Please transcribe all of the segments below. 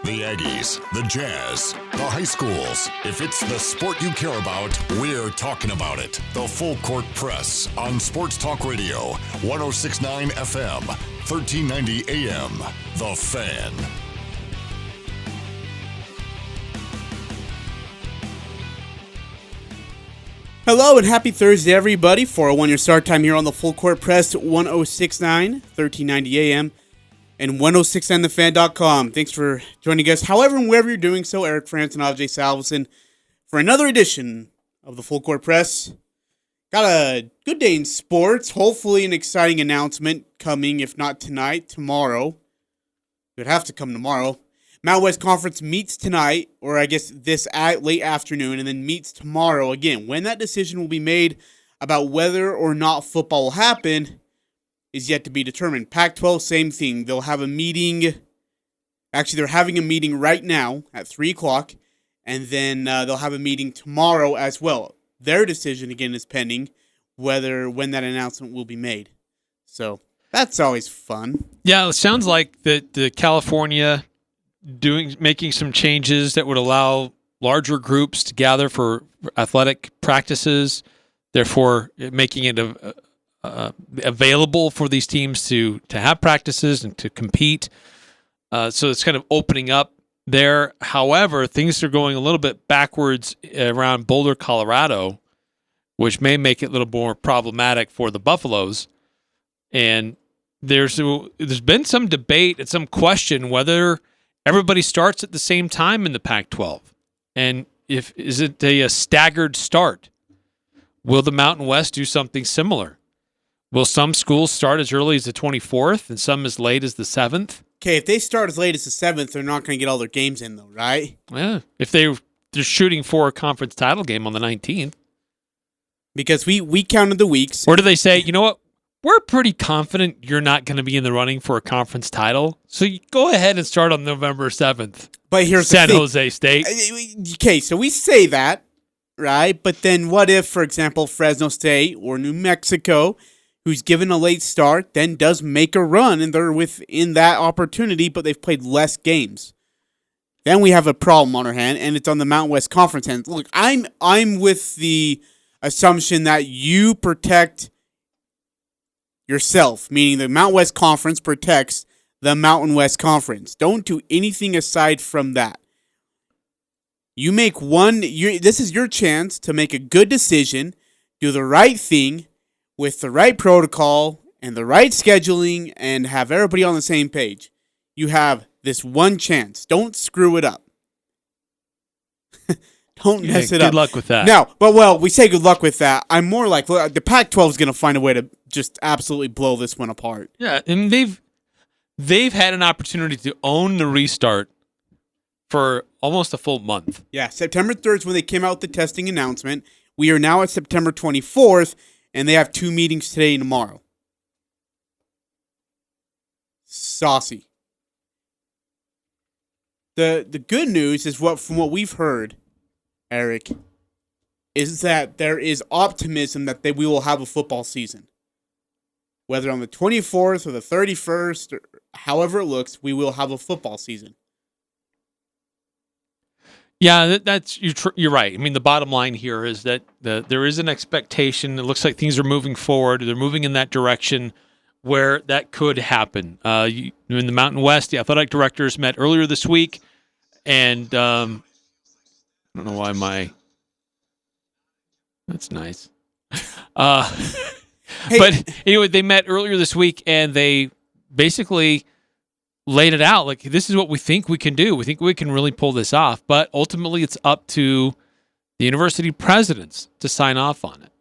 The Aggies, the Jazz, the high schools. If it's the sport you care about, we're talking about it. The Full Court Press on Sports Talk Radio, 106.9 FM, 1390 AM. The Fan. Hello and happy Thursday, everybody. 4:01 your start time here on the Full Court Press, 106.9, 1390 AM. And 1069thefan.com. Thanks for joining us. However and wherever you're doing so, Eric Frandsen, Ajay, Salvesen, for another edition of the Full Court Press. Got a good day in sports. Hopefully an exciting announcement coming, if not tonight, tomorrow. It would have to come tomorrow. Mountain West Conference meets tonight, or I guess this late afternoon, and then meets tomorrow. Again, when that decision will be made about whether or not football will happen is yet to be determined. Pac-12, same thing. They'll have a meeting. Actually, they're having a meeting right now at 3 o'clock, and then they'll have a meeting tomorrow as well. Their decision, again, is pending when that announcement will be made. So that's always fun. Yeah, it sounds like the California making some changes that would allow larger groups to gather for athletic practices, therefore making it available for these teams to have practices and to compete. So it's kind of opening up there. However, things are going a little bit backwards around Boulder, Colorado, which may make it a little more problematic for the Buffaloes. And there's been some debate and some question whether everybody starts at the same time in the Pac-12. And is it a staggered start? Will the Mountain West do something similar? Will some schools start as early as the 24th and some as late as the 7th? Okay, if they start as late as the 7th, they're not going to get all their games in, though, right? Yeah, if they're shooting for a conference title game on the 19th. Because we counted the weeks. Or do they say, you know what, we're pretty confident you're not going to be in the running for a conference title, so you go ahead and start on November 7th. But here's San the thing. Jose State. Okay, so we say that, right? But then what if, for example, Fresno State or New Mexico, who's given a late start, then does make a run, and they're within that opportunity, but they've played less games. Then we have a problem on our hand, and it's on the Mountain West Conference hand. Look, I'm with the assumption that you protect yourself, meaning the Mountain West Conference protects the Mountain West Conference. Don't do anything aside from that. You make this is your chance to make a good decision, do the right thing, with the right protocol and the right scheduling and have everybody on the same page. You have this one chance. Don't screw it up. Don't mess it up. Good luck with that. No, we say good luck with that. I'm more like, look, the Pac-12 is going to find a way to just absolutely blow this one apart. Yeah, and they've had an opportunity to own the restart for almost a full month. Yeah, September 3rd is when they came out with the testing announcement. We are now at September 24th. And they have 2 meetings today and tomorrow. Saucy. The good news is from what we've heard, Eric, is that there is optimism that we will have a football season. Whether on the 24th or the 31st, or however it looks, we will have a football season. Yeah, you're right. I mean, the bottom line here is that there is an expectation. It looks like things are moving forward. They're moving in that direction where that could happen. In the Mountain West, the athletic directors met earlier this week, and I don't know why that's nice. But anyway, they met earlier this week, and they basically laid it out like, this is what we think we can do. We think we can really pull this off. But ultimately, it's up to the university presidents to sign off on it.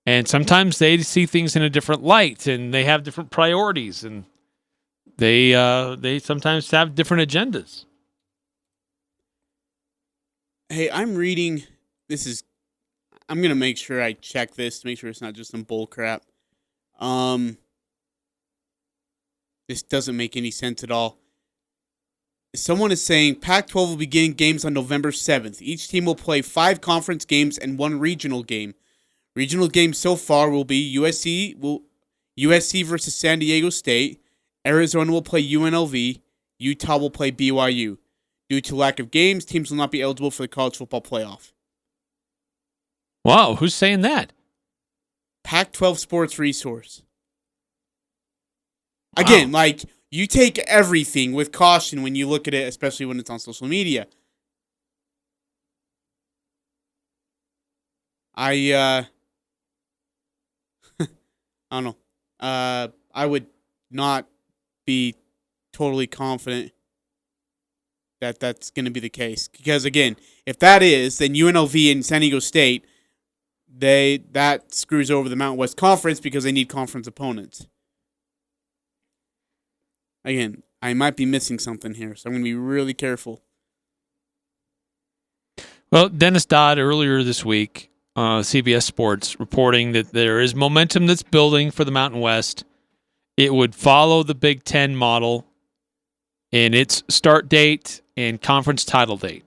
And sometimes they see things in a different light, and they have different priorities, and they sometimes have different agendas. Hey, I'm reading. I'm going to make sure I check this to make sure it's not just some bull crap. This doesn't make any sense at all. Someone is saying Pac-12 will begin games on November 7th. Each team will play 5 conference games and 1 regional game. Regional games so far will be USC versus San Diego State. Arizona will play UNLV. Utah will play BYU. Due to lack of games, teams will not be eligible for the college football playoff. Wow, who's saying that? Pac-12 Sports Resource. Again, you take everything with caution when you look at it, especially when it's on social media. I don't know. I would not be totally confident that that's going to be the case. Because, again, if that is, then UNLV and San Diego State, that screws over the Mountain West Conference because they need conference opponents. Again, I might be missing something here, so I'm going to be really careful. Well, Dennis Dodd earlier this week, CBS Sports, reporting that there is momentum that's building for the Mountain West. It would follow the Big Ten model in its start date and conference title date.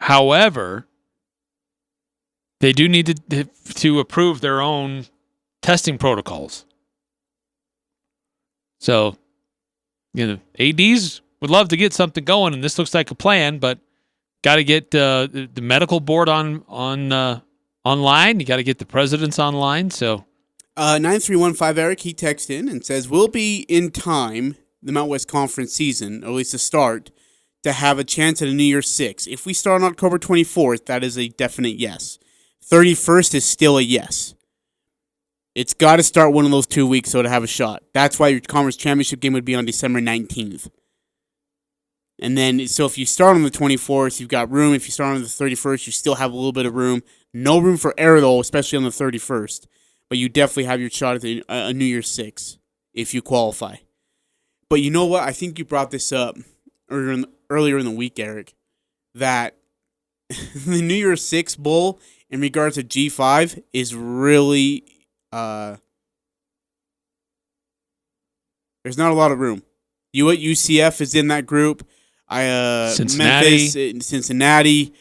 However, they do need to approve their own testing protocols. So, ADs would love to get something going, and this looks like a plan, but got to get the medical board online. You got to get the presidents online. So, 9315 Eric, he texted in and says, "We'll be in time, the Mountain West Conference season, or at least the start, to have a chance at a New Year's 6. If we start on October 24th, that is a definite yes. 31st is still a yes. It's got to start one of those 2 weeks so to have a shot. That's why your conference championship game would be on December 19th. And then, so if you start on the 24th, you've got room. If you start on the 31st, you still have a little bit of room. No room for error, though, especially on the 31st. But you definitely have your shot at a New Year's 6 if you qualify. But you know what? I think you brought this up earlier in the week, Eric, that the New Year's 6 Bowl in regards to G5 is really... there's not a lot of room. UCF is in that group. Memphis, Cincinnati.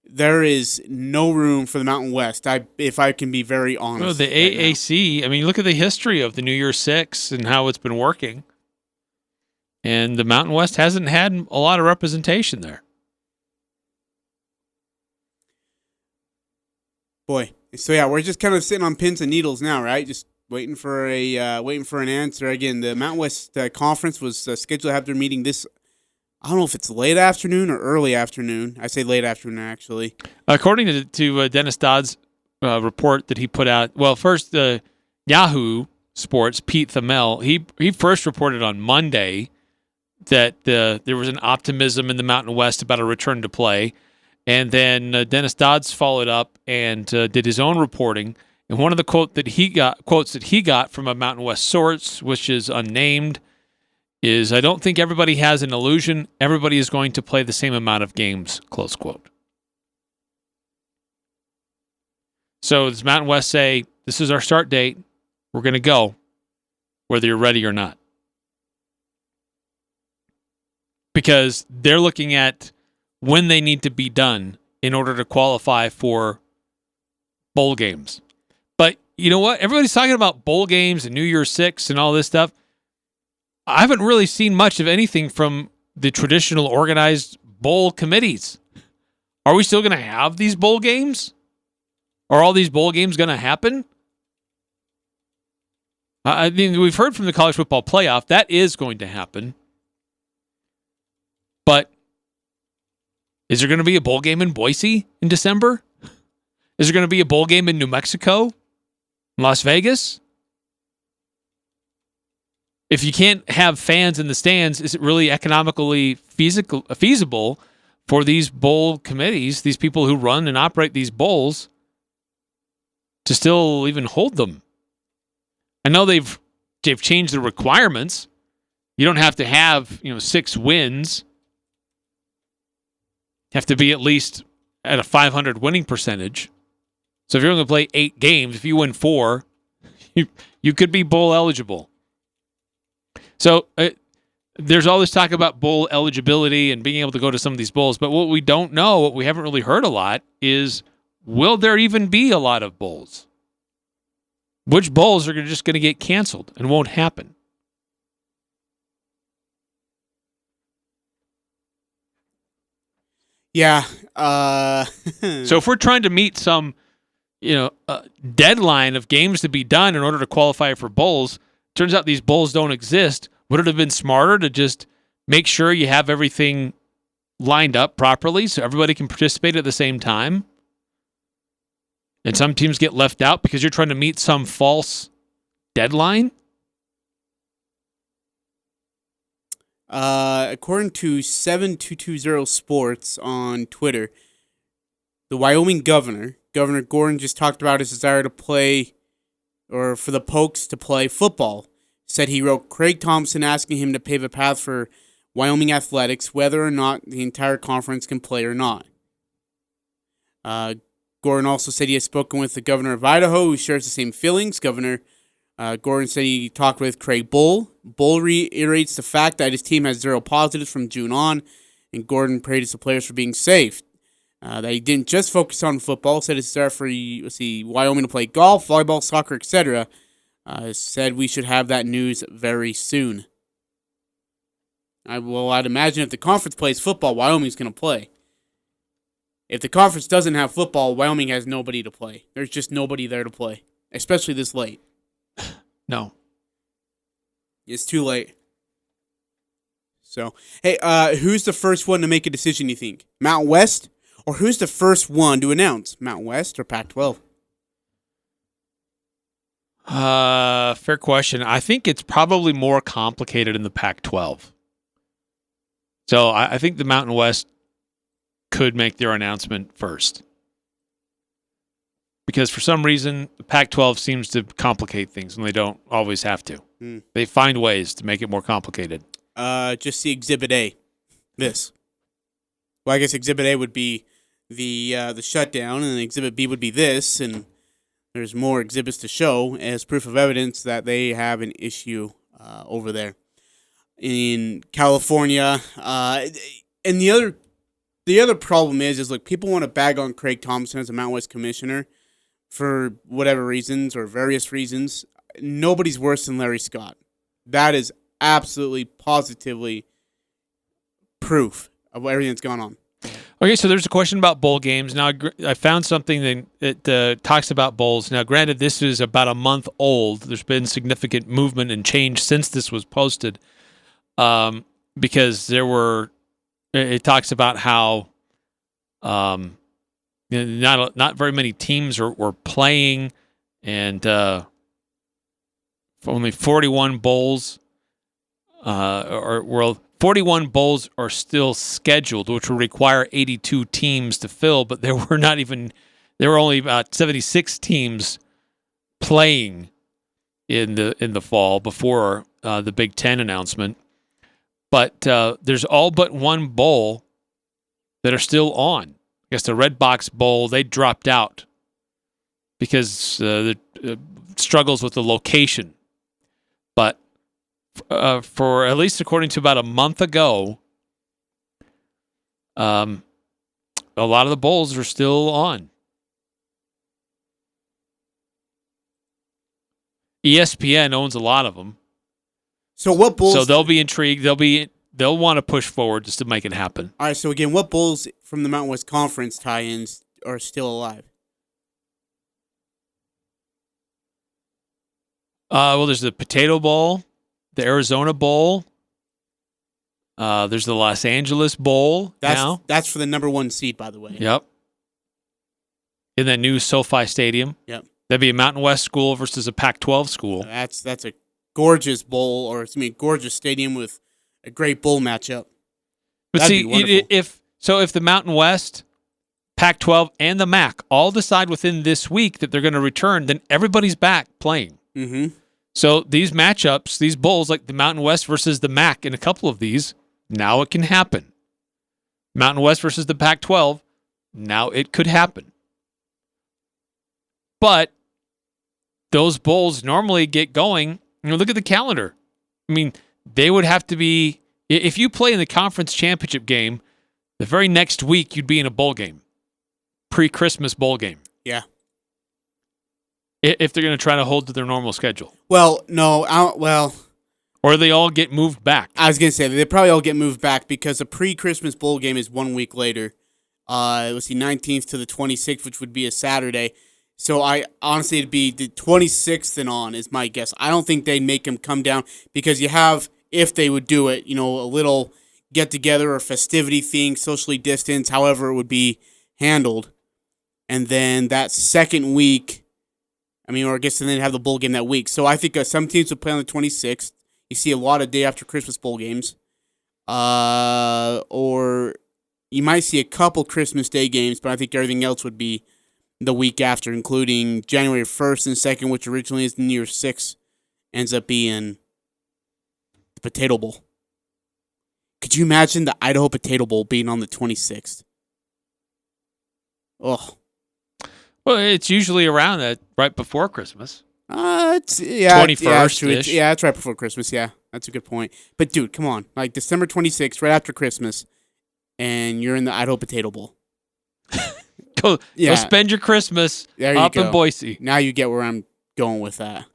There is no room for the Mountain West. If I can be very honest. Well, the AAC. I mean, look at the history of the New Year's 6 and how it's been working. And the Mountain West hasn't had a lot of representation there. Boy, so yeah, we're just kind of sitting on pins and needles now, right? Just waiting for an answer. Again, the Mountain West Conference was scheduled to have their meeting this. I don't know if it's late afternoon or early afternoon. I say late afternoon, actually. According to Dennis Dodd's report that he put out, well, first Yahoo Sports, Pete Thamel, he first reported on Monday that there was an optimism in the Mountain West about a return to play. And then Dennis Dodds followed up and did his own reporting. And one of the quotes that he got from a Mountain West source, which is unnamed, is, "I don't think everybody has an illusion. Everybody is going to play the same amount of games," close quote. So does Mountain West say, this is our start date, we're going to go, whether you're ready or not? Because they're looking at when they need to be done in order to qualify for bowl games. But you know what? Everybody's talking about bowl games and New Year's 6 and all this stuff. I haven't really seen much of anything from the traditional organized bowl committees. Are we still going to have these bowl games? Are all these bowl games going to happen? I mean, we've heard from the college football playoff that is going to happen. But is there going to be a bowl game in Boise in December? Is there going to be a bowl game in New Mexico? Las Vegas? If you can't have fans in the stands, is it really economically feasible for these bowl committees, these people who run and operate these bowls, to still even hold them? I know they've changed the requirements. You don't have to have 6 wins. You have to be at least at a 500 winning percentage. So if you're going to play 8 games, if you win 4, you could be bowl eligible. So there's all this talk about bowl eligibility and being able to go to some of these bowls. But what we don't know, what we haven't really heard a lot, is will there even be a lot of bowls? Which bowls are just going to get canceled and won't happen? Yeah. So if we're trying to meet some, deadline of games to be done in order to qualify for bowls, turns out these bowls don't exist. Would it have been smarter to just make sure you have everything lined up properly so everybody can participate at the same time? And some teams get left out because you're trying to meet some false deadline? According to 7220 Sports on Twitter, the Wyoming Governor Gordon, just talked about his desire to play, or for the Pokes to play football. Said he wrote Craig Thompson asking him to pave a path for Wyoming athletics, whether or not the entire conference can play or not. Gordon also said he has spoken with the governor of Idaho, who shares the same feelings. Governor Gordon said he talked with Craig Bull. Bull reiterates the fact that his team has 0 positives from June on, and Gordon praised the players for being safe. That he didn't just focus on football, said his desire for Wyoming to play golf, volleyball, soccer, etc. Said we should have that news very soon. I'd imagine if the conference plays football, Wyoming's going to play. If the conference doesn't have football, Wyoming has nobody to play. There's just nobody there to play, especially this late. No. It's too late. So, hey, who's the first one to make a decision, you think? Mountain West? Or who's the first one to announce? Mountain West or Pac-12? Fair question. I think it's probably more complicated in the Pac-12. So I think the Mountain West could make their announcement first. Because for some reason, the Pac-12 seems to complicate things when they don't always have to. They find ways to make it more complicated. Just see Exhibit A. This. Well, I guess Exhibit A would be the shutdown, and Exhibit B would be this, and there's more exhibits to show as proof of evidence that they have an issue over there in California. And the other problem is look, people want to bag on Craig Thompson as a Mountain West commissioner for whatever reasons or various reasons. Nobody's worse than Larry Scott. That is absolutely, positively proof of everything that's gone on. Okay, so there's a question about bowl games. Now, I found something that talks about bowls. Now, granted, this is about a month old. There's been significant movement and change since this was posted because it talks about how not very many teams were playing, and only 41 bowls 41 bowls are still scheduled, which will require 82 teams to fill, but there were only about 76 teams playing in the fall before the Big Ten announcement. But there's all but one bowl that are still on. I guess the Red Box Bowl, they dropped out because the struggles with the location. But for at least according to about a month ago, a lot of the bowls are still on. ESPN owns a lot of them. So what bowls? So they'll be intrigued. They'll want to push forward just to make it happen. All right. So again, what bowls from the Mountain West Conference tie-ins are still alive? Well, there's the Potato Bowl, the Arizona Bowl. There's the Los Angeles Bowl now. That's for the number 1 seed, by the way. Yep. In that new SoFi Stadium. Yep. That'd be a Mountain West school versus a Pac-12 school. That's a gorgeous bowl, or gorgeous stadium with a great bowl matchup. But That'd see, if the Mountain West, Pac-12, and the MAC all decide within this week that they're going to return, then everybody's back playing. Mm-hmm. So these matchups, these bowls, like the Mountain West versus the MAC in a couple of these, now it can happen. Mountain West versus the Pac-12, now it could happen. But those bowls normally get going. Look at the calendar. I mean, they would have to be, if you play in the conference championship game, the very next week you'd be in a bowl game. Pre-Christmas bowl game. Yeah. If they're going to try to hold to their normal schedule. Well, no. Or they all get moved back. I was going to say, they probably all get moved back because the pre-Christmas bowl game is 1 week later. Let's see, 19th to the 26th, which would be a Saturday. So I honestly, it'd be the 26th and on is my guess. I don't think they'd make him come down because you have, if they would do it, a little get together or festivity thing, socially distanced, however it would be handled. And then that second week, or I guess then they'd have the bowl game that week. So I think some teams would play on the 26th. You see a lot of day after Christmas bowl games. Or you might see a couple Christmas Day games, but I think everything else would be the week after, including January 1st and 2nd, which originally is New Year's 6th, ends up being the Potato Bowl. Could you imagine the Idaho Potato Bowl being on the 26th? Oh. Well, it's usually around that right before Christmas. It's 21st-ish. Yeah, it's right before Christmas. Yeah, that's a good point. But dude, come on, like December 26th, right after Christmas, and you're in the Idaho Potato Bowl. Go spend your Christmas up in Boise. Now you get where I'm going with that.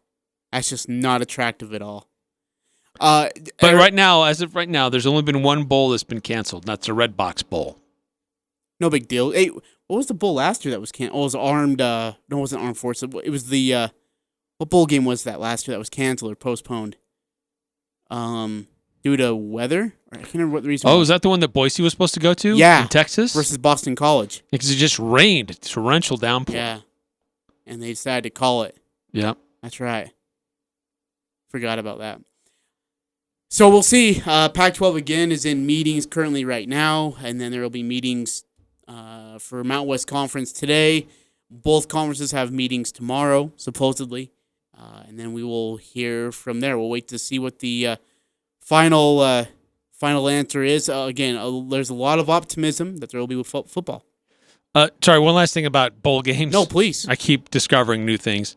That's just not attractive at all. But as of right now, there's only been one bowl that's been canceled, and that's the Red Box Bowl. No big deal. Hey, what was the bowl last year that was canceled? Oh, it was Armed. No, it wasn't Armed Forces. It was the what bowl game was that last year that was canceled or postponed? Due to weather? I can't remember what the reason was. Oh, is that the one that Boise was supposed to go to? Yeah. In Texas? Versus Boston College. Because it just rained. Torrential downpour. Yeah. And they decided to call it. Yeah. That's right. Forgot about that. So we'll see. Pac-12 again is in meetings currently right now, and then there will be meetings for Mountain West Conference today. Both conferences have meetings tomorrow, supposedly, and then we will hear from there. We'll wait to see what the final answer is. Again, there's a lot of optimism that there will be with football. Sorry, one last thing about bowl games. No, please. I keep discovering new things.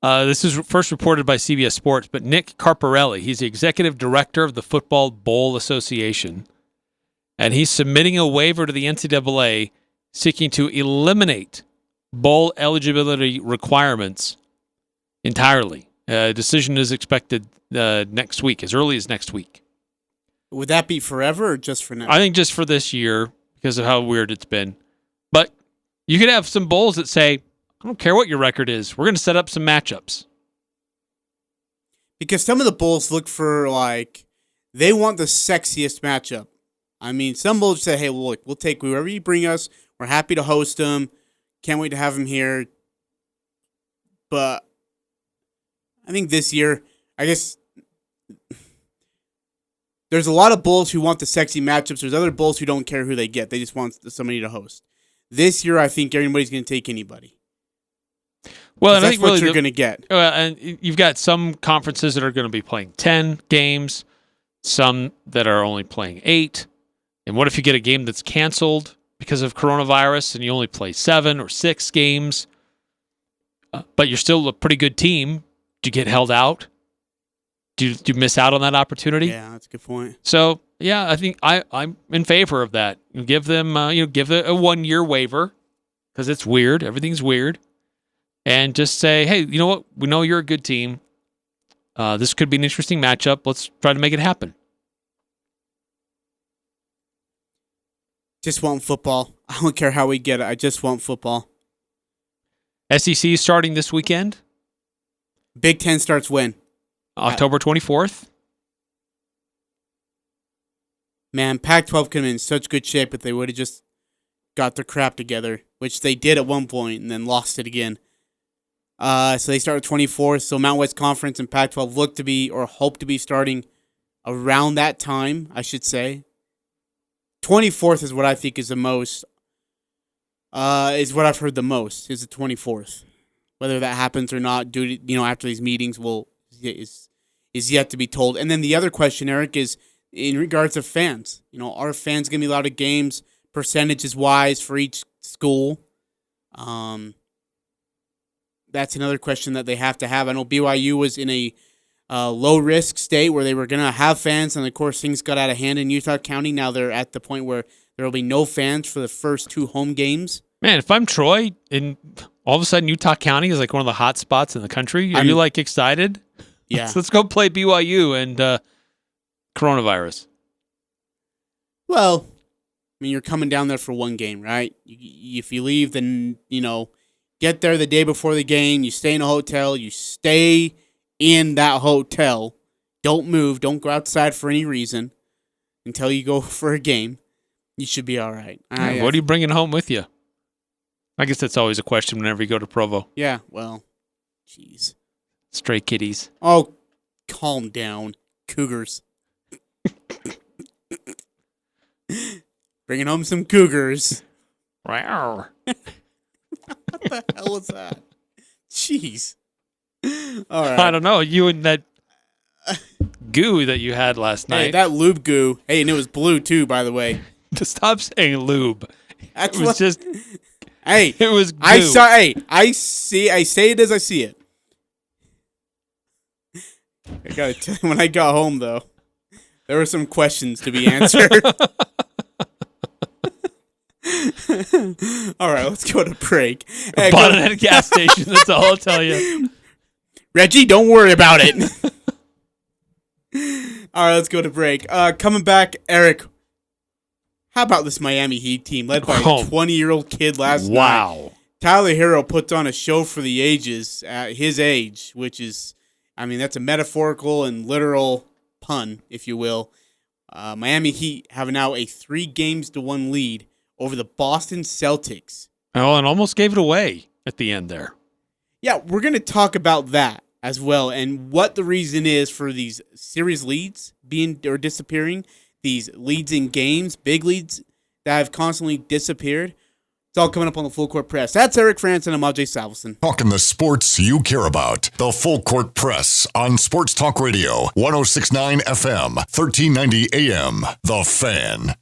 This is first reported by CBS Sports, but Nick Carparelli, he's the executive director of the Football Bowl Association, and he's submitting a waiver to the NCAA seeking to eliminate bowl eligibility requirements entirely. A decision is expected next week, as early as next week. Would that be forever or just for now? I think just for this year because of how weird it's been. But you could have some bowls that say, I don't care what your record is. We're going to set up some matchups. Because some of the bowls look for, they want the sexiest matchup. Some bowls say, hey, we'll take whoever you bring us. We're happy to host them. Can't wait to have them here. But I think this year, I guess there's a lot of bowls who want the sexy matchups. There's other bowls who don't care who they get. They just want somebody to host. This year, I think everybody's going to take anybody. Well, and that's I think what really you're going to get. And you've got some conferences that are going to be playing 10 games, some that are only playing 8. And what if you get a game that's canceled because of coronavirus and you only play 7 or 6 games, but you're still a pretty good team? Do you get held out? Do you miss out on that opportunity? Yeah, that's a good point. So, yeah, I think I'm in favor of that. Give them, give it a 1-year waiver because it's weird. Everything's weird. And just say, hey, you know what? We know you're a good team. This could be an interesting matchup. Let's try to make it happen. Just want football. I don't care how we get it. I just want football. SEC starting this weekend. Big Ten starts when? October 24th. Man, Pac-12 could have been in such good shape if they would have just got their crap together, which they did at one point and then lost it again. So they start 24th. So Mountain West Conference and Pac-12 look to be or hope to be starting around that time, I should say. 24th is what I think is the most. Is what I've heard the most. Is the 24th. Whether that happens or not, due to, after these meetings, is yet to be told. And then the other question, Eric, is in regards to fans. Are fans going to be allowed at games percentages wise for each school? That's another question that they have to have. I know BYU was in a low-risk state where they were going to have fans, and, of course, things got out of hand in Utah County. Now they're at the point where there will be no fans for the first 2 home games. Man, if I'm Troy, and all of a sudden Utah County is like one of the hot spots in the country, are you, excited? Yeah. Let's go play BYU and coronavirus. Well, mean, you're coming down there for one game, right? If you leave, then, get there the day before the game. You stay in a hotel. You stay in that hotel. Don't move. Don't go outside for any reason until you go for a game. You should be all right. What are you bringing home with you? I guess that's always a question whenever you go to Provo. Yeah, well, jeez. Stray kitties. Oh, calm down. Cougars. Bringing home some cougars. Wow. What the hell was that? Jeez. All right. I don't know. You and that goo that you had last night. Hey, that lube goo. Hey, and it was blue too, by the way. Stop saying lube. That's it was just. Hey, it was goo. I saw. Hey, I say it as I see it. I gotta tell you, when I got home though, there were some questions to be answered. All right, let's go to break. Hey, bought it at a gas station. That's all I'll tell you. Reggie, don't worry about it. All right, let's go to break. Coming back, Eric. How about this Miami Heat team led by a 20-year-old kid last night? Wow. Tyler Hero puts on a show for the ages at his age, which is, that's a metaphorical and literal pun, if you will. Miami Heat have now a 3-1 lead over the Boston Celtics. Oh, and almost gave it away at the end there. Yeah, we're going to talk about that as well and what the reason is for these series leads being or disappearing, these leads in games, big leads that have constantly disappeared. It's all coming up on the Full Court Press. That's Eric Frandsen. I'm Ajay Salvesen. Talking the sports you care about. The Full Court Press on Sports Talk Radio, 106.9 FM, 1390 AM. The Fan.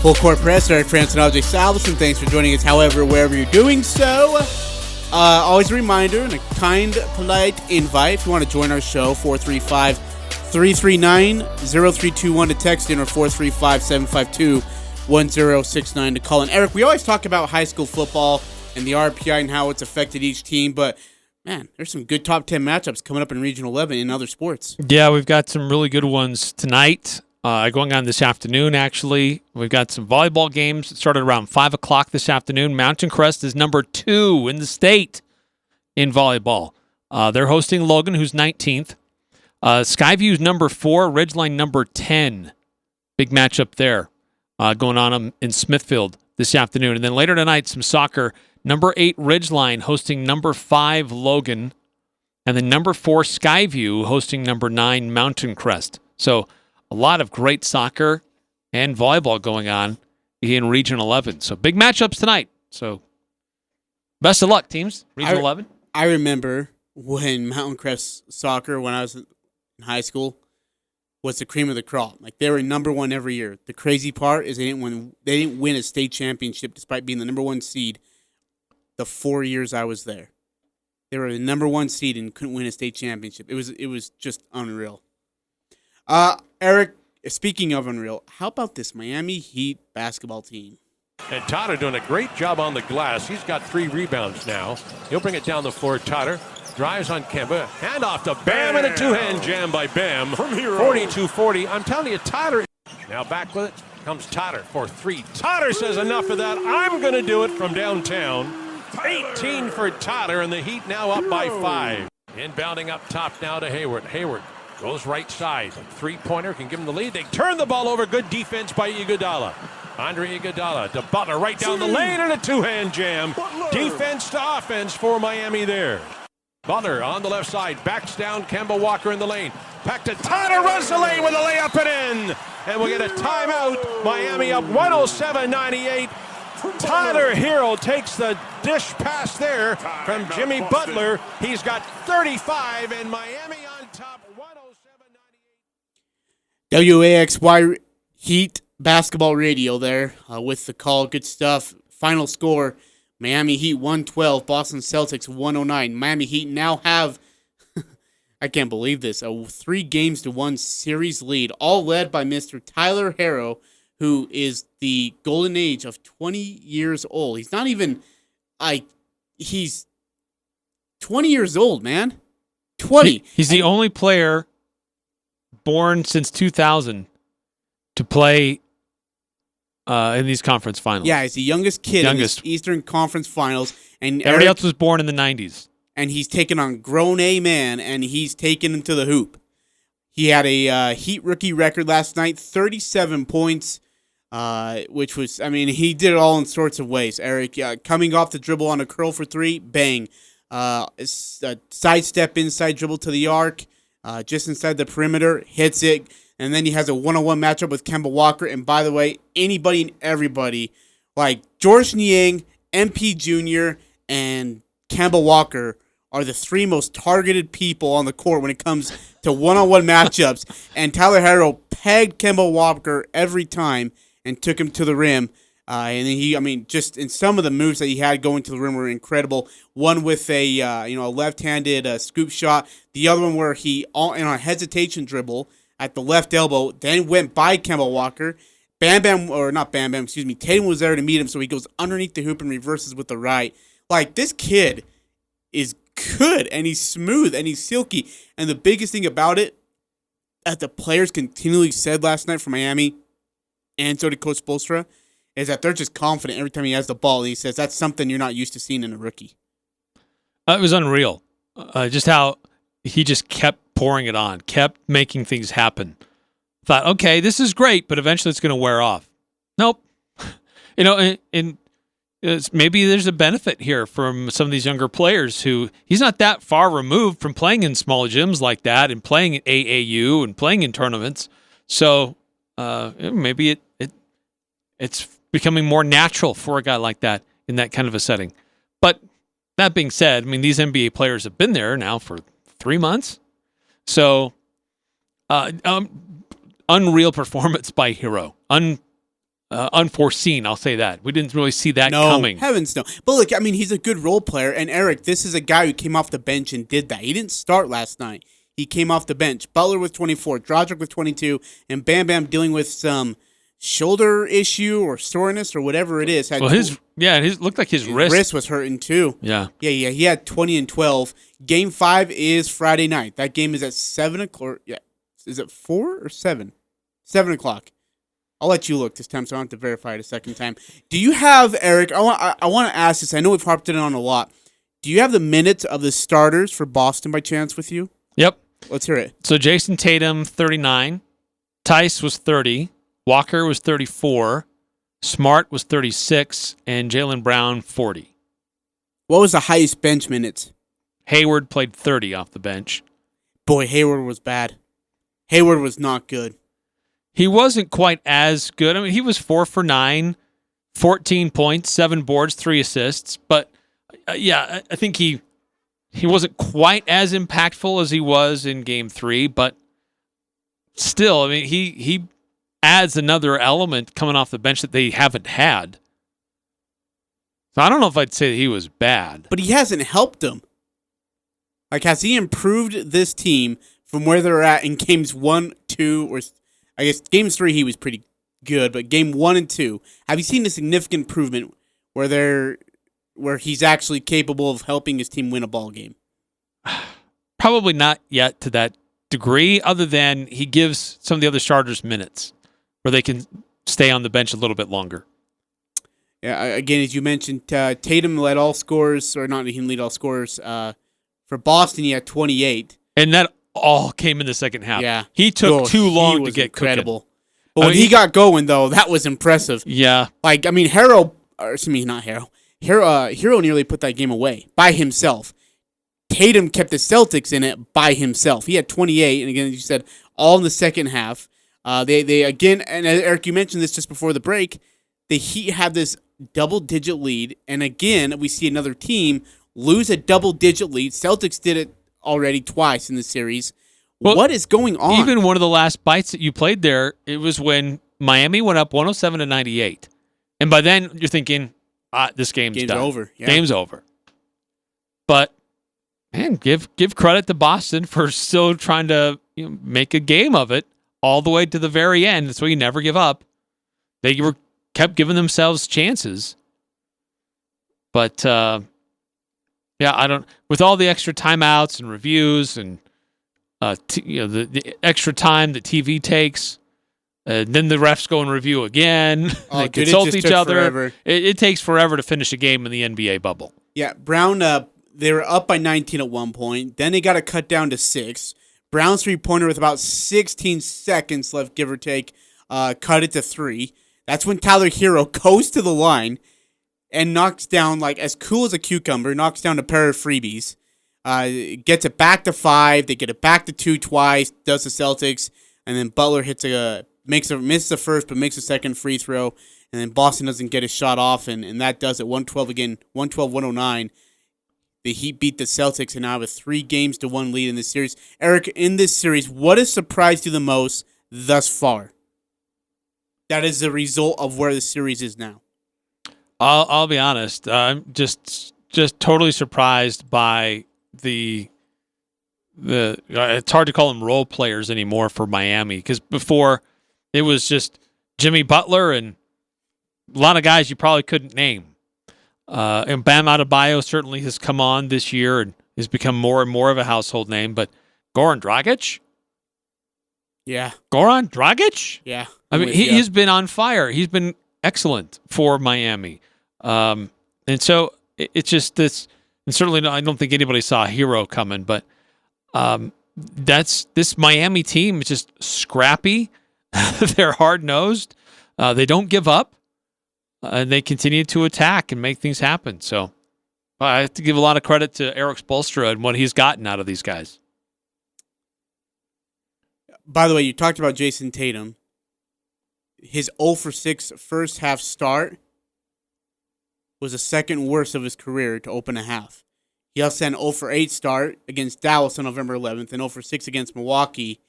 Full Court Press, Eric Frandsen, Ajay Salvesen. Thanks for joining us, however, wherever you're doing so. Always a reminder and a kind, polite invite. If you want to join our show, 435-339-0321 to text in or 435-752-1069 to call in. Eric, we always talk about high school football and the RPI and how it's affected each team, but man, there's some good top 10 matchups coming up in Regional 11 in other sports. Yeah, we've got some really good ones tonight. Going on this afternoon, actually. We've got some volleyball games. It started around 5 o'clock this afternoon. Mountain Crest is number 2 in the state in volleyball. They're hosting Logan, who's 19th. Skyview's number 4, Ridgeline number 10. Big matchup there going on in Smithfield this afternoon. And then later tonight, some soccer. Number 8, Ridgeline hosting number 5, Logan. And then number 4, Skyview hosting number 9, Mountain Crest. So a lot of great soccer and volleyball going on in Region 11. So big matchups tonight. So best of luck, teams. Region 11. I remember when Mountain Crest soccer, when I was in high school, was the cream of the crop. Like, they were number 1 every year. The crazy part is they didn't win a state championship despite being the number 1 seed the 4 years I was there. They were the number 1 seed and couldn't win a state championship. It was just unreal. Eric, speaking of unreal, how about this Miami Heat basketball team? And Totter doing a great job on the glass. He's got 3 rebounds now. He'll bring it down the floor. Totter drives on Kemba. Hand off to Bam and a 2-hand jam by Bam. 42-40. I'm telling you, Totter. Now back with it comes Totter for 3. Totter says enough of that. I'm going to do it from downtown. 18 for Totter, and the Heat now up by 5. Inbounding up top now to Hayward. Hayward goes right side. 3-pointer can give him the lead. They turn the ball over. Good defense by Iguodala. Andre Iguodala to Butler right down the lane and a 2-hand jam. Defense to offense for Miami there. Butler on the left side. Backs down. Kemba Walker in the lane. Back to Totter. Runs the lane with a layup and in. And we'll get a timeout. Miami up 107-98. Tyler Hero takes the dish pass there from Jimmy Butler. He's got 35 and Miami on top 107-98. WAXY Heat basketball radio there with the call. Good stuff. Final score, Miami Heat 112, Boston Celtics 109. Miami Heat now have, I can't believe this, a 3-1 series lead, all led by Mr. Tyler Hero, who is the golden age of 20 years old. He's not even, he's 20 years old, man. 20. He's the only player born since 2000 to play in these conference finals. Yeah, he's the youngest kid in the Eastern Conference Finals. And everybody else was born in the 90s. And he's taken on grown A man, and he's taken him to the hoop. He had a Heat rookie record last night, 37 points, which was, I mean, he did it all in sorts of ways. Eric, coming off the dribble on a curl for three, bang. A sidestep inside dribble to the arc, just inside the perimeter, hits it. And then he has a one-on-one matchup with Kemba Walker. And by the way, anybody and everybody, like George Niang, MP Jr., and Kemba Walker are the three most targeted people on the court when it comes to one-on-one matchups. And Tyler Herro pegged Kemba Walker every time and took him to the rim. And then just in some of the moves that he had going to the rim were incredible. One with a left-handed scoop shot. The other one where he, in a hesitation dribble at the left elbow, then went by Kemba Walker. Tatum was there to meet him, so he goes underneath the hoop and reverses with the right. Like, this kid is good, and he's smooth, and he's silky. And the biggest thing about it, that the players continually said last night for Miami, and so did Coach Spoelstra, is that they're just confident every time he has the ball. And he says that's something you're not used to seeing in a rookie. It was unreal. Just how he just kept pouring it on, kept making things happen. Thought, okay, this is great, but eventually it's going to wear off. Nope. And maybe there's a benefit here from some of these younger players who he's not that far removed from playing in small gyms like that and playing in AAU and playing in tournaments. So maybe it's becoming more natural for a guy like that in that kind of a setting. But that being said, I mean, these NBA players have been there now for 3 months. So unreal performance by Herro. Unforeseen, I'll say that. We didn't really see that coming. Heavens no. But look, I mean, he's a good role player. And Eric, this is a guy who came off the bench and did that. He didn't start last night. He came off the bench. Butler with 24, Dragic with 22, and Bam Bam dealing with some shoulder issue or soreness or whatever it is. His looked like his wrist was hurting too. Yeah. He had 20 and 12. Game 5 is Friday night. That game is at 7 o'clock. Yeah. Is it 4 or 7? 7 o'clock. I'll let you look this time, so I don't have to verify it a second time. Do you have, Eric, I want to ask this. I know we've harped it on a lot. Do you have the minutes of the starters for Boston by chance with you? Yep. Let's hear it. So Jason Tatum, 39. Tice was 30. Walker was 34. Smart was 36. And Jaylen Brown, 40. What was the highest bench minutes? Hayward played 30 off the bench. Boy, Hayward was bad. Hayward was not good. He wasn't quite as good. I mean, he was 4 for 9, 14 points, 7 boards, 3 assists. But, I think he wasn't quite as impactful as he was in Game 3. But still, I mean, he adds another element coming off the bench that they haven't had. So I don't know if I'd say that he was bad. But he hasn't helped them. Like, has he improved this team from where they're at in games 1, 2, or I guess games 3 he was pretty good, but game 1 and 2, have you seen a significant improvement where he's actually capable of helping his team win a ball game? Probably not yet to that degree, other than he gives some of the other starters minutes where they can stay on the bench a little bit longer. Yeah, again, as you mentioned, Tatum led all scorers, or not, he didn't lead all scorers. For Boston, he had 28. And that all came in the second half. Yeah. He took too long to get incredible. cooking. But when he got going, though, that was impressive. Yeah. Like, I mean, Herro nearly put that game away by himself. Tatum kept the Celtics in it by himself. He had 28, and again, as you said, all in the second half. They again, and Eric, you mentioned this just before the break, the Heat had this double-digit lead, and again, we see another team lose a double-digit lead. Celtics did it already twice in the series. Well, what is going on? Even one of the last bites that you played there, it was when Miami went up 107-98. And by then, you're thinking, this game's done. Over. Yeah. Game's over. But, man, give credit to Boston for still trying to make a game of it all the way to the very end. That's why you never give up. They kept giving themselves chances. But Yeah, I don't. With all the extra timeouts and reviews and the extra time that TV takes, then the refs go and review again. They consult each other. It takes forever to finish a game in the NBA bubble. Yeah, Brown. They were up by 19 at one point. Then they got to cut down to 6. Brown's 3-pointer with about 16 seconds left, give or take, cut it to 3. That's when Tyler Hero goes to the line and knocks down, like, as cool as a cucumber, knocks down a pair of freebies. Gets it back to 5. They get it back to 2 twice, does the Celtics, and then Butler misses the first, but makes a second free throw, and then Boston doesn't get his shot off, and that does it. 112 again, 112-109. The Heat beat the Celtics and now have a 3-1 lead in this series. Eric, in this series, what has surprised you the most thus far? That is the result of where the series is now. I'll be honest. I'm just totally surprised by the. It's hard to call them role players anymore for Miami, because before it was just Jimmy Butler and a lot of guys you probably couldn't name. And Bam Adebayo certainly has come on this year and has become more and more of a household name. But Goran Dragic? Yeah. Goran Dragic? Yeah. I mean, he's been on fire. He's been excellent for Miami. And so it's just this, and certainly I don't think anybody saw a Hero coming, but this Miami team is just scrappy. They're hard-nosed. They don't give up. And they continue to attack and make things happen. So I have to give a lot of credit to Eric Spoelstra and what he's gotten out of these guys. By the way, you talked about Jason Tatum. His 0 for 6 first half start was the second worst of his career to open a half. He also had an 0 for 8 start against Dallas on November 11th and 0 for 6 against Milwaukee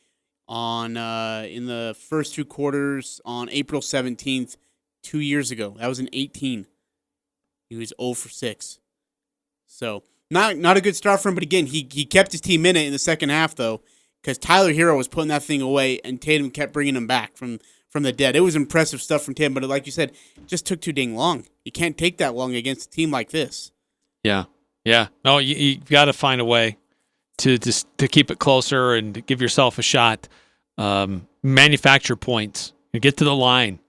in the first 2 quarters on April 17th. 2 years ago. That was in 18. He was 0 for 6. So, not a good start for him, but again, he kept his team in it in the second half, though, because Tyler Hero was putting that thing away, and Tatum kept bringing him back from the dead. It was impressive stuff from Tatum, but like you said, it just took too dang long. You can't take that long against a team like this. Yeah. No, you got to find a way to keep it closer and to give yourself a shot. Manufacture points. And get to the line.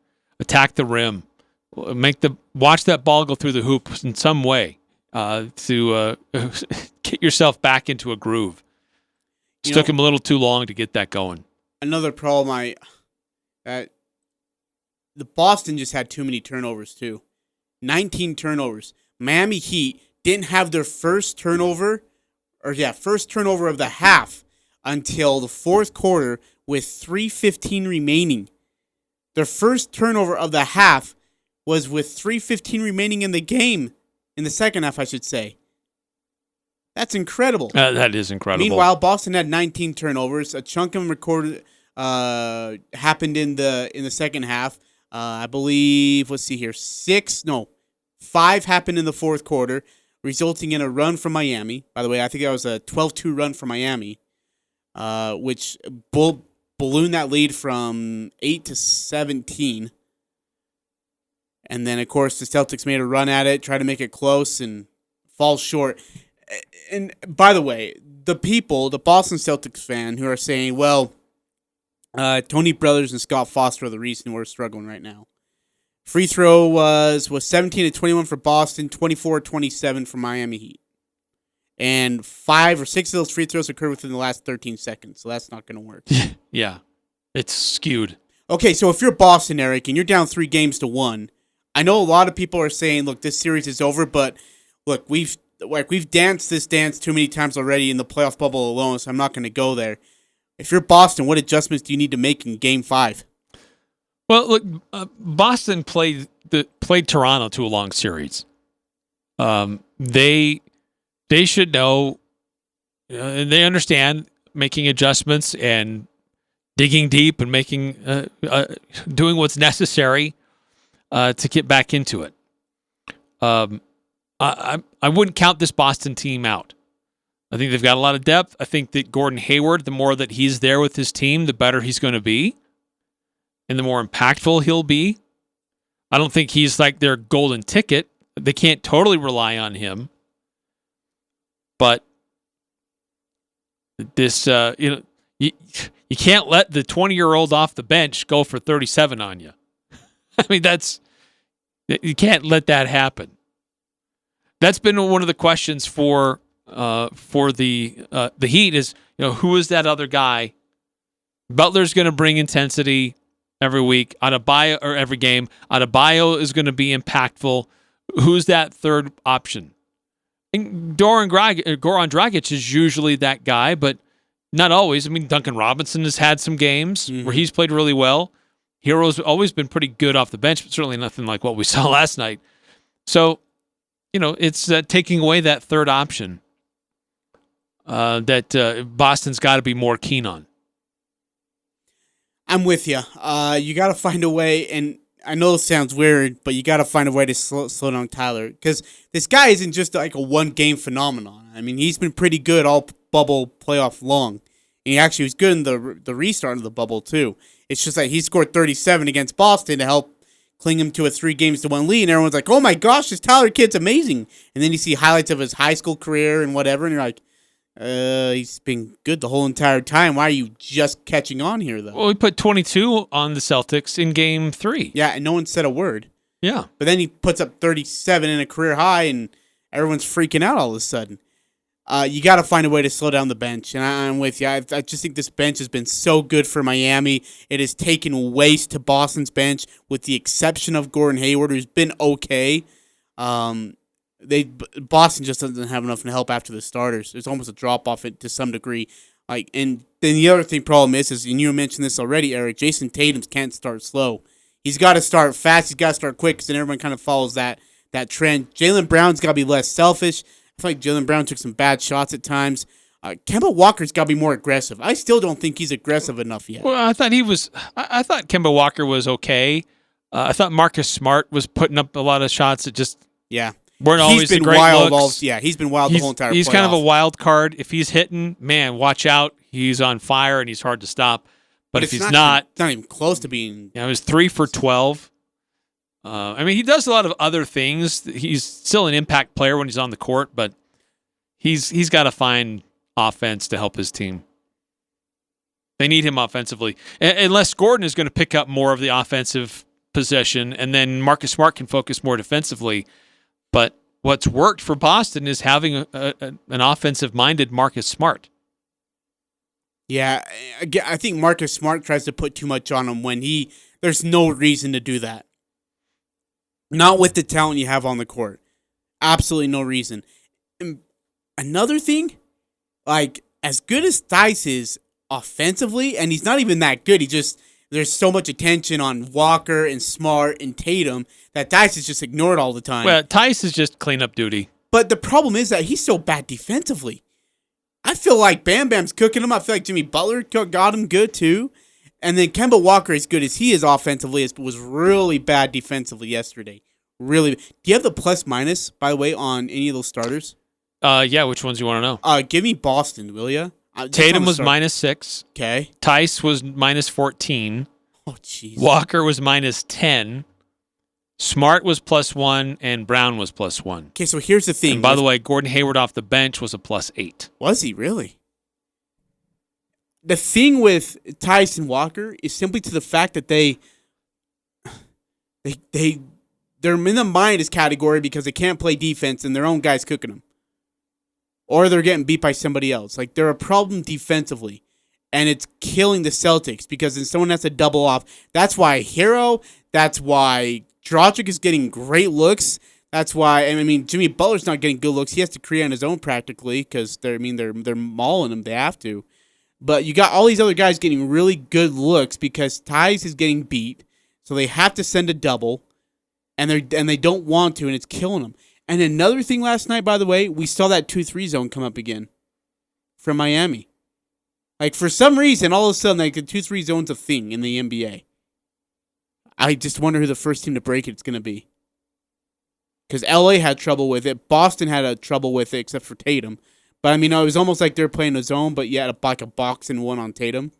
Attack the rim, watch that ball go through the hoop in some way to get yourself back into a groove. It took him a little too long to get that going. Another problem, the Boston just had too many turnovers too. 19 turnovers. Miami Heat didn't have their first turnover of the half until the fourth quarter with 3:15 remaining. Their first turnover of the half was with 3:15 remaining in the game, in the second half, I should say. That's incredible. That is incredible. Meanwhile, Boston had 19 turnovers. A chunk of them happened in the second half. I believe, 5 happened in the fourth quarter, resulting in a run from Miami. By the way, I think that was a 12-2 run from Miami, which ballooned that lead from 8 to 17. And then, of course, the Celtics made a run at it, tried to make it close, and fall short. And by the way, the Boston Celtics fan who are saying, well, Tony Brothers and Scott Foster are the reason we're struggling right now. Free throw was 17 to 21 for Boston, 24 to 27 for Miami Heat. And 5 or 6 of those free throws occurred within the last 13 seconds, so that's not going to work. Yeah, it's skewed. Okay, so if you're Boston, Eric, and you're down 3-1, I know a lot of people are saying, look, this series is over, but look, we've danced this dance too many times already in the playoff bubble alone, so I'm not going to go there. If you're Boston, what adjustments do you need to make in Game 5? Well, look, Boston played Toronto to a long series. They should know, and they understand making adjustments and digging deep and doing what's necessary to get back into it. I wouldn't count this Boston team out. I think they've got a lot of depth. I think that Gordon Hayward, the more that he's there with his team, the better he's going to be, and the more impactful he'll be. I don't think he's like their golden ticket. They can't totally rely on him. but this, you can't let the 20-year-old off the bench go for 37 on you. I mean, you can't let that happen. That's been one of the questions for the Heat is, who is that other guy? Butler's going to bring intensity every week. Adebayo, or every game. Adebayo is going to be impactful. Who's that third option? And Goran Dragic is usually that guy, but not always. I mean, Duncan Robinson has had some games where he's played really well. Hero's always been pretty good off the bench, but certainly nothing like what we saw last night. So, it's taking away that third option that Boston's got to be more keen on. I'm with you. You got to find a way, and I know it sounds weird, but you got to find a way to slow down Tyler, because this guy isn't just like a one-game phenomenon. I mean, he's been pretty good all bubble playoff long, and he actually was good in the restart of the bubble too. It's just like he scored 37 against Boston to help cling him to a 3-1 lead, and everyone's like, "Oh my gosh, this Tyler kid's amazing!" And then you see highlights of his high school career and whatever, and you're like, he's been good the whole entire time. Why are you just catching on here, though? Well, he put 22 on the Celtics in Game 3. Yeah, and no one said a word. Yeah. But then he puts up 37 in a career high, and everyone's freaking out all of a sudden. You got to find a way to slow down the bench, and I'm with you. I just think this bench has been so good for Miami. It has taken waste to Boston's bench, with the exception of Gordon Hayward, who's been okay. Boston just doesn't have enough help after the starters. There's almost a drop off to some degree. And then the other problem is, and you mentioned this already, Eric, Jason Tatum can't start slow. He's got to start fast. He's got to start quick, because then everyone kind of follows that trend. Jaylen Brown's got to be less selfish. I feel like Jaylen Brown took some bad shots at times. Kemba Walker's got to be more aggressive. I still don't think he's aggressive enough yet. Well, I thought I thought Kemba Walker was okay. I thought Marcus Smart was putting up a lot of shots that just weren't always the great looks. He's been wild the whole entire playoff. He's kind of a wild card. If he's hitting, man, watch out. He's on fire and he's hard to stop. But if he's not, it's not even close to being. It was 3 for 12. He does a lot of other things. He's still an impact player when he's on the court, but he's got to find offense to help his team. They need him offensively. Unless Gordon is going to pick up more of the offensive possession, and then Marcus Smart can focus more defensively. But what's worked for Boston is having an offensive-minded Marcus Smart. Yeah, I think Marcus Smart tries to put too much on him when there's no reason to do that. Not with the talent you have on the court. Absolutely no reason. And another thing, as good as Theis is offensively, and he's not even that good, there's so much attention on Walker and Smart and Tatum that Theis is just ignored all the time. Well, Theis is just cleanup duty. But the problem is that he's so bad defensively. I feel like Bam Bam's cooking him. I feel like Jimmy Butler got him good too. And then Kemba Walker, as good as he is offensively, was really bad defensively yesterday. Really. Do you have the plus-minus, by the way, on any of those starters? Yeah, which ones you want to know? Give me Boston, will you? Tatum was -6. Okay. Theis was -14. Oh, jeez. Walker was -10. Smart was +1, and Brown was +1. Okay, so here's the thing. And by the way, Gordon Hayward off the bench was a +8. Was he really? The thing with Theis and Walker is simply to the fact that they're in the minus category because they can't play defense and their own guys cooking them. Or they're getting beat by somebody else. They're a problem defensively. And it's killing the Celtics because then someone has to double off. That's why Hero, that's why Dragic is getting great looks. That's why, Jimmy Butler's not getting good looks. He has to create on his own practically because they're mauling him. They have to. But you got all these other guys getting really good looks because Theis is getting beat. So they have to send a double. And they don't want to, and it's killing them. And another thing last night, by the way, we saw that 2-3 zone come up again from Miami. For some reason, all of a sudden, the 2-3 zone's a thing in the NBA. I just wonder who the first team to break it's going to be. Because LA had trouble with it. Boston had trouble with it, except for Tatum. But, it was almost like they're playing a zone, but you had a box and one on Tatum.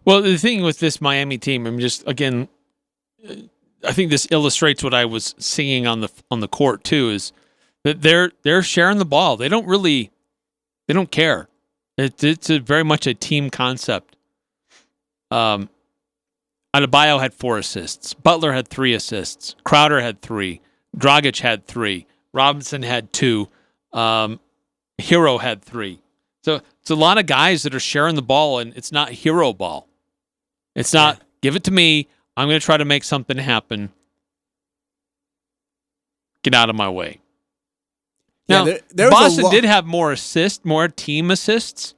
Well, the thing with this Miami team, I think this illustrates what I was seeing on the court too. Is They're sharing the ball. They don't care. It's very much a team concept. Adebayo had 4 assists. Butler had 3 assists. Crowder had 3. Dragic had 3. Robinson had 2. Hero had 3. So it's a lot of guys that are sharing the ball, and it's not hero ball. It's not, give it to me. I'm going to try to make something happen. Get out of my way. Now, Boston did have more assists, more team assists,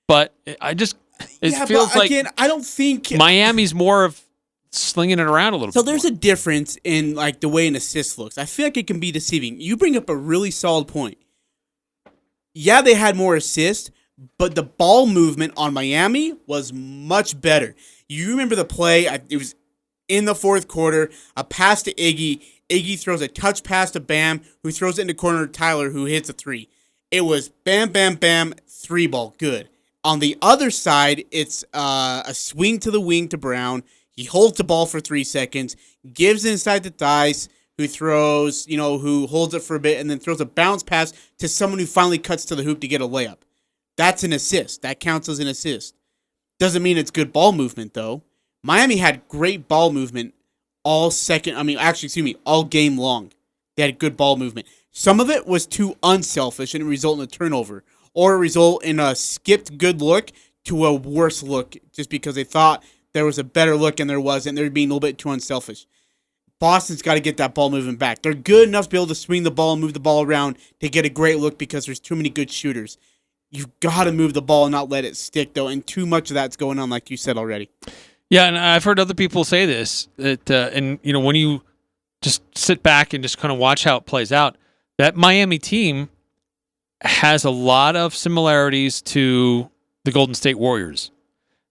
but it feels like again, I don't think Miami's more of slinging it around a little bit. So there's a difference in like the way an assist looks. I feel like it can be deceiving. You bring up a really solid point. Yeah, they had more assists, but the ball movement on Miami was much better. You remember the play? It was in the fourth quarter, a pass to Iggy. Iggy throws a touch pass to Bam, who throws it into corner to Tyler, who hits a 3. It was bam, bam, bam, 3 ball, good. On the other side, it's a swing to the wing to Brown. He holds the ball for 3 seconds, gives inside to Theis, who throws, who holds it for a bit, and then throws a bounce pass to someone who finally cuts to the hoop to get a layup. That's an assist. That counts as an assist. Doesn't mean it's good ball movement, though. Miami had great ball movement all game long. They had good ball movement. Some of it was too unselfish and it resulted in a turnover, or result in a skipped good look to a worse look just because they thought there was a better look and there wasn't. They're being a little bit too unselfish. Boston's got to get that ball moving back. They're good enough to be able to swing the ball and move the ball around to get a great look because there's too many good shooters. You've got to move the ball and not let it stick, though, and too much of that's going on, like you said already. Yeah, and I've heard other people say this, that when you just sit back and just kind of watch how it plays out, that Miami team has a lot of similarities to the Golden State Warriors.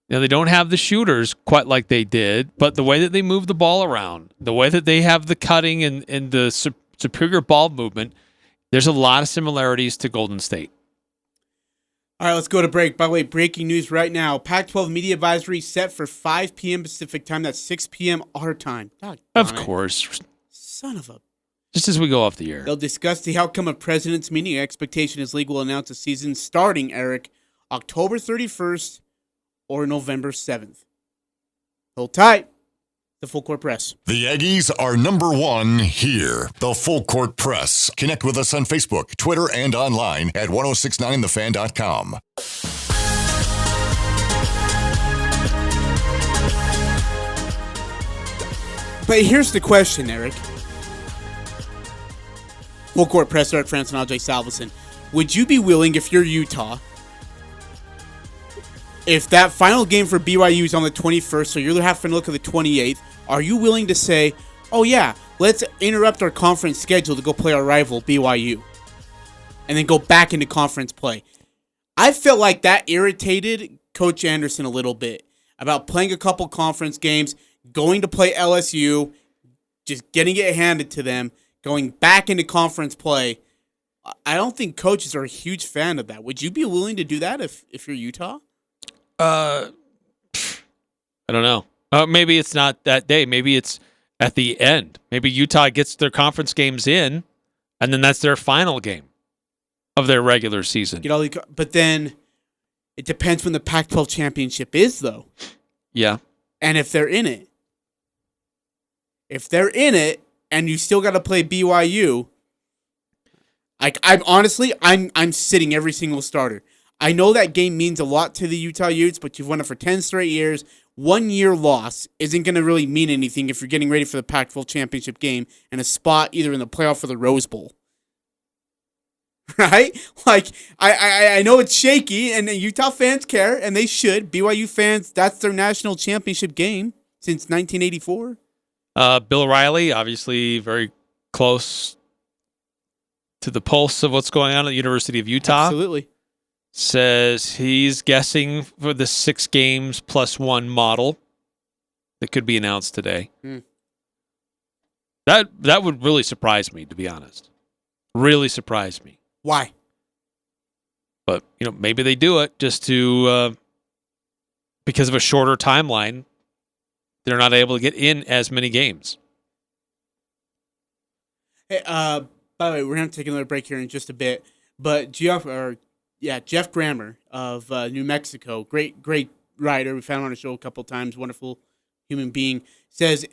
They don't have the shooters quite like they did, but the way that they move the ball around, the way that they have the cutting and the superior ball movement, there's a lot of similarities to Golden State. All right, let's go to break. By the way, breaking news right now. Pac-12 media advisory set for 5 p.m. Pacific time. That's 6 p.m. our time. Of course. Son of a... Just as we go off the air. They'll discuss the outcome of President's meeting. Expectation is league will announce a season starting, Eric, October 31st or November 7th. Hold tight. The Full Court Press. The Aggies are number 1 here. The Full Court Press. Connect with us on Facebook, Twitter, and online at 1069thefan.com. But here's the question, Eric. Full Court Press, Eric Frandsen, Ajay, Salvesen. Would you be willing, if you're Utah, if that final game for BYU is on the 21st, so you're having to look at the 28th, are you willing to say, oh yeah, let's interrupt our conference schedule to go play our rival, BYU, and then go back into conference play? I felt like that irritated Coach Anderson a little bit about playing a couple conference games, going to play LSU, just getting it handed to them, going back into conference play. I don't think coaches are a huge fan of that. Would you be willing to do that if you're Utah? I don't know. Maybe it's not that day. Maybe it's at the end. Maybe Utah gets their conference games in, and then that's their final game of their regular season. But then it depends when the Pac-12 championship is, though. Yeah. And if they're in it. If they're in it, and you still got to play BYU, I'm sitting every single starter. I know that game means a lot to the Utah Utes, but you've won it for 10 straight years. 1 year loss isn't going to really mean anything if you're getting ready for the Pac-12 championship game and a spot either in the playoff or the Rose Bowl. Right? I know it's shaky, and Utah fans care, and they should. BYU fans, that's their national championship game since 1984. Bill Riley, obviously very close to the pulse of what's going on at the University of Utah. Absolutely. Says he's guessing for the 6 games plus 1 model that could be announced today. That would really surprise me, to be honest. Really surprise me. Why? But maybe they do it just to because of a shorter timeline. They're not able to get in as many games. Hey, By the way, we're going to take another break here in just a bit. But Jeff Grammer of New Mexico, great writer. We found him on the show a couple times. Wonderful human being. Says in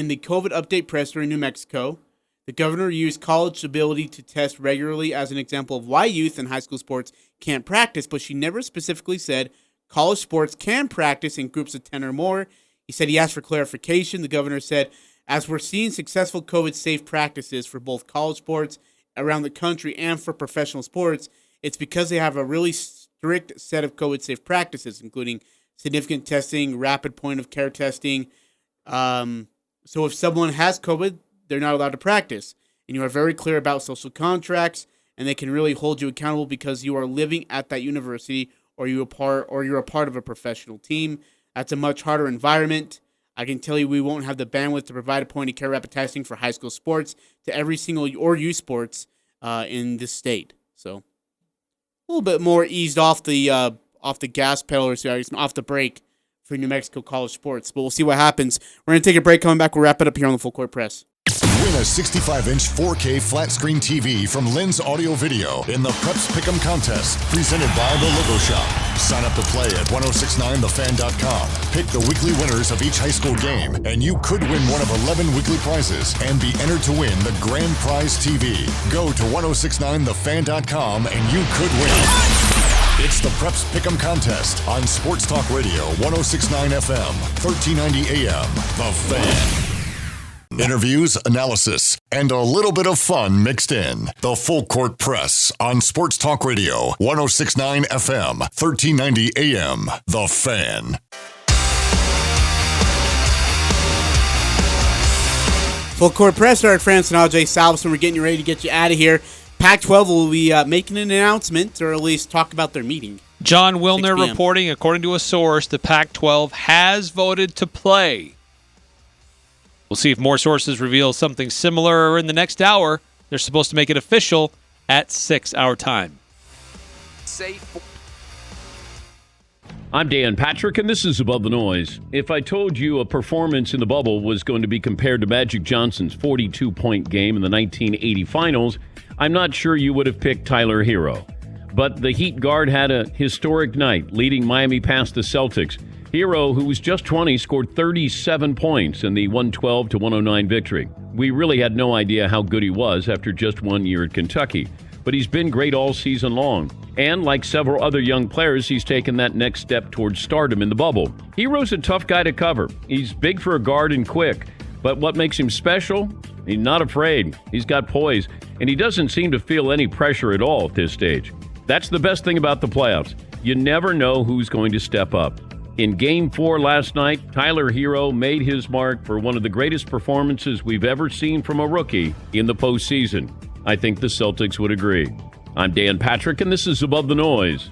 the COVID update presser in New Mexico, the governor used college ability to test regularly as an example of why youth and high school sports can't practice, but she never specifically said college sports can practice in groups of 10 or more. He said he asked for clarification. The governor said, as we're seeing successful COVID-safe practices for both college sports around the country and for professional sports, it's because they have a really strict set of COVID-safe practices, including significant testing, rapid point-of-care testing. So if someone has COVID, they're not allowed to practice. And you are very clear about social contracts, and they can really hold you accountable because you are living at that university or you're a part of a professional team. That's a much harder environment. I can tell you we won't have the bandwidth to provide a point-of-care rapid testing for high school sports to every single or youth sports in this state. So a little bit more eased off the gas pedal, or off the brake for New Mexico college sports. But we'll see what happens. We're going to take a break. Coming back, we'll wrap it up here on the Full Court Press. Win a 65-inch 4K flat-screen TV from Lynn's Audio Video in the Preps Pick'em contest presented by The Logo Shop. Sign up to play at 1069thefan.com. Pick the weekly winners of each high school game, and you could win one of 11 weekly prizes and be entered to win the grand prize TV. Go to 1069thefan.com and you could win. It's the Preps Pick'em contest on Sports Talk Radio 1069 FM, 1390 AM. The Fan. Interviews, analysis, and a little bit of fun mixed in. The Full Court Press on Sports Talk Radio 1069 FM, 1390 AM. The Fan. Full Court Press, Eric Frandsen and Ajay, Salvesen. We're getting you ready to get you out of here. Pac-12 will be making an announcement, or at least talk about their meeting. John Wilner reporting, according to a source, the Pac-12 has voted to play. We'll see if more sources reveal something similar in the next hour. They're supposed to make it official at 6 our time. I'm Dan Patrick, and this is Above the Noise. If I told you a performance in the bubble was going to be compared to Magic Johnson's 42-point game in the 1980 finals, I'm not sure you would have picked Tyler Hero. But the Heat guard had a historic night, leading Miami past the Celtics. Hero, who was just 20, scored 37 points in the 112-109 victory. We really had no idea how good he was after just 1 year at Kentucky, but he's been great all season long. And like several other young players, he's taken that next step towards stardom in the bubble. Hero's a tough guy to cover. He's big for a guard and quick, but what makes him special? He's not afraid. He's got poise, and he doesn't seem to feel any pressure at all at this stage. That's the best thing about the playoffs. You never know who's going to step up. In Game 4 last night, Tyler Hero made his mark for one of the greatest performances we've ever seen from a rookie in the postseason. I think the Celtics would agree. I'm Dan Patrick, and this is Above the Noise.